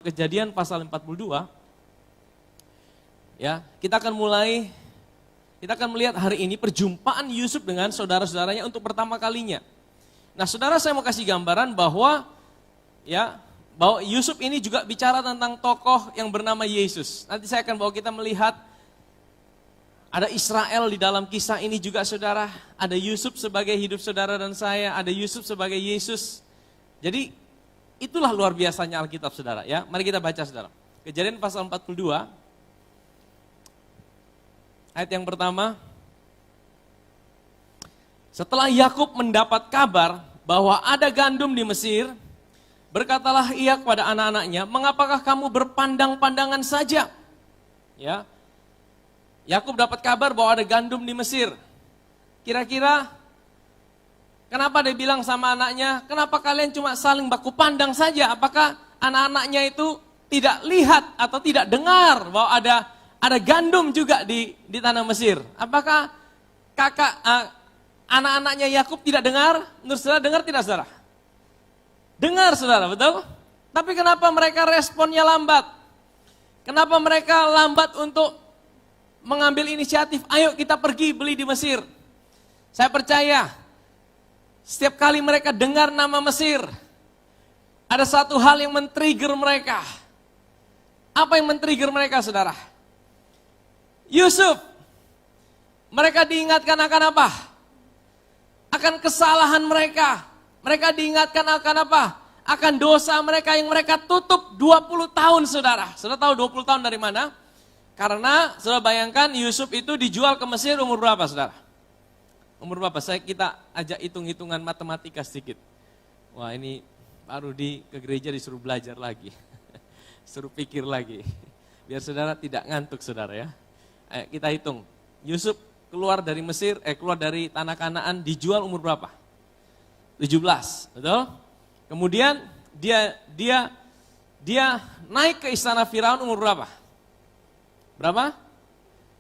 Kejadian pasal 42. Ya, kita akan melihat hari ini perjumpaan Yusuf dengan saudara-saudaranya untuk pertama kalinya. Nah, saudara, saya mau kasih gambaran bahwa Yusuf ini juga bicara tentang tokoh yang bernama Yesus. Nanti saya akan bawa kita melihat ada Israel di dalam kisah ini juga, saudara. Ada Yusuf sebagai hidup saudara dan saya, ada Yusuf sebagai Yesus. Jadi itulah luar biasanya Alkitab, saudara. Ya, mari kita baca, saudara. Kejadian pasal 42, ayat yang pertama. Setelah Yakub mendapat kabar bahwa ada gandum di Mesir, berkatalah ia kepada anak-anaknya, mengapakah kamu berpandang-pandangan saja? Ya, Yakub dapat kabar bahwa ada gandum di Mesir. Kira-kira kenapa dia bilang sama anaknya, kenapa kalian cuma saling baku pandang saja? Apakah anak-anaknya itu tidak lihat atau tidak dengar bahwa ada gandum juga di tanah Mesir? Apakah anak-anaknya Yakub tidak dengar? Menurut saudara dengar tidak, saudara? Dengar, saudara, betul? Tapi kenapa mereka responnya lambat? Kenapa mereka lambat untuk mengambil inisiatif? Ayo kita pergi beli di Mesir. Saya percaya setiap kali mereka dengar nama Mesir, ada satu hal yang men-trigger mereka. Apa yang men-trigger mereka, saudara? Yusuf. Mereka diingatkan akan apa? Akan kesalahan mereka. Mereka diingatkan akan apa? Akan dosa mereka yang mereka tutup 20 tahun, saudara. Saudara tahu 20 tahun dari mana? Karena saudara bayangkan Yusuf itu dijual ke Mesir umur berapa, saudara? Umur berapa? Kita ajak hitung-hitungan matematika sedikit. Wah, ini baru ke gereja disuruh belajar lagi. Suruh pikir lagi. Biar saudara tidak ngantuk, saudara, ya. Kita hitung. Yusuf keluar dari Mesir, keluar dari tanah Kanaan, dijual umur berapa? 17, betul? Kemudian dia naik ke istana Firaun umur berapa? Berapa?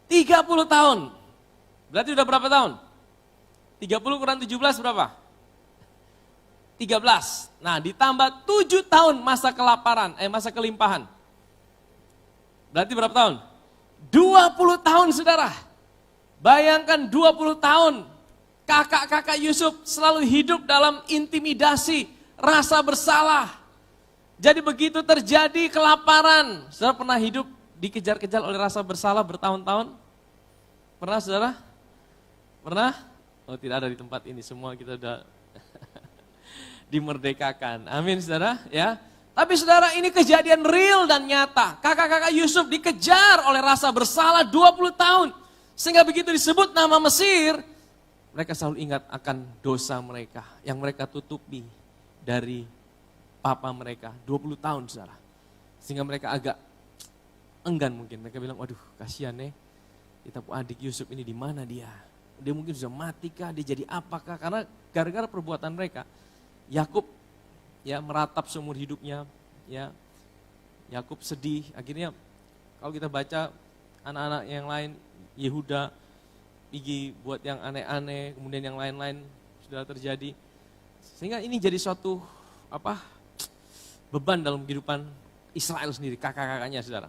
30 tahun. Berarti udah berapa tahun? 30 kurang 17 berapa? 13. Nah, ditambah 7 tahun masa kelaparan, masa kelimpahan. Berarti berapa tahun? 20 tahun, saudara. Bayangkan 20 tahun kakak-kakak Yusuf selalu hidup dalam intimidasi, rasa bersalah. Jadi begitu terjadi kelaparan, saudara pernah hidup dikejar-kejar oleh rasa bersalah bertahun-tahun? Pernah, saudara? Pernah? Oh, tidak ada di tempat ini, semua kita udah dimerdekakan. Amin, saudara, ya. Tapi saudara, ini kejadian real dan nyata. Kakak-kakak Yusuf dikejar oleh rasa bersalah 20 tahun. Sehingga begitu disebut nama Mesir, mereka selalu ingat akan dosa mereka yang mereka tutupi dari papa mereka 20 tahun, saudara. Sehingga mereka agak enggan mungkin. Mereka bilang, waduh kasihan kita adik Yusuf ini di mana dia? Dia mungkin sudah mati kah? Dia jadi apakah? Karena gara-gara perbuatan mereka, Yakub meratap seumur hidupnya. Yakub sedih. Akhirnya kalau kita baca anak-anak yang lain, Yehuda pergi buat yang aneh-aneh, kemudian yang lain-lain sudah terjadi. Sehingga ini jadi suatu beban dalam kehidupan Israel sendiri, kakak-kakaknya, saudara.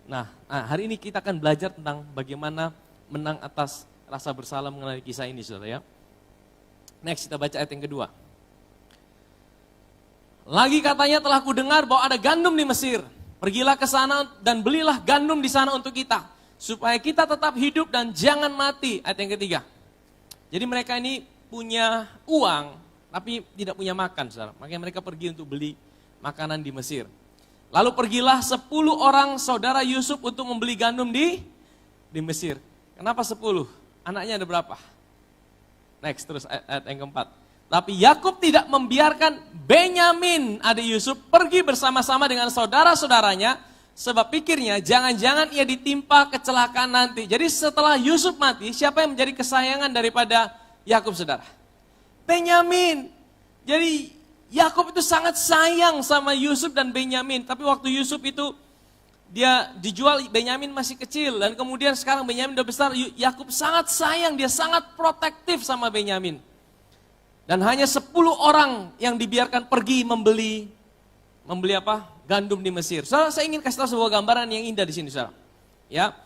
Nah, hari ini kita akan belajar tentang bagaimana menang atas rasa bersalah mengenai kisah ini, saudara, ya. Next, kita baca ayat yang kedua. Lagi katanya telah kudengar bahwa ada gandum di Mesir. Pergilah ke sana dan belilah gandum di sana untuk kita, supaya kita tetap hidup dan jangan mati. Ayat yang ketiga. Jadi mereka ini punya uang, tapi tidak punya makan, saudara. Makanya mereka pergi untuk beli makanan di Mesir. Lalu pergilah 10 orang saudara Yusuf untuk membeli gandum di Mesir. Kenapa 10? Anaknya ada berapa? Next, terus ayat yang keempat. Tapi Yakub tidak membiarkan Benyamin, adik Yusuf, pergi bersama-sama dengan saudara-saudaranya, sebab pikirnya jangan-jangan ia ditimpa kecelakaan nanti. Jadi setelah Yusuf mati, siapa yang menjadi kesayangan daripada Yakub, saudara? Benyamin. Jadi Yakub itu sangat sayang sama Yusuf dan Benyamin, tapi waktu Yusuf itu dia dijual, Benyamin masih kecil, dan kemudian sekarang Benyamin udah besar, Yakub sangat sayang, dia sangat protektif sama Benyamin. Dan hanya 10 orang yang dibiarkan pergi membeli apa? gandum di Mesir. Saudara, saya ingin kasih tahu sebuah gambaran yang indah di sini, saudara. Ya,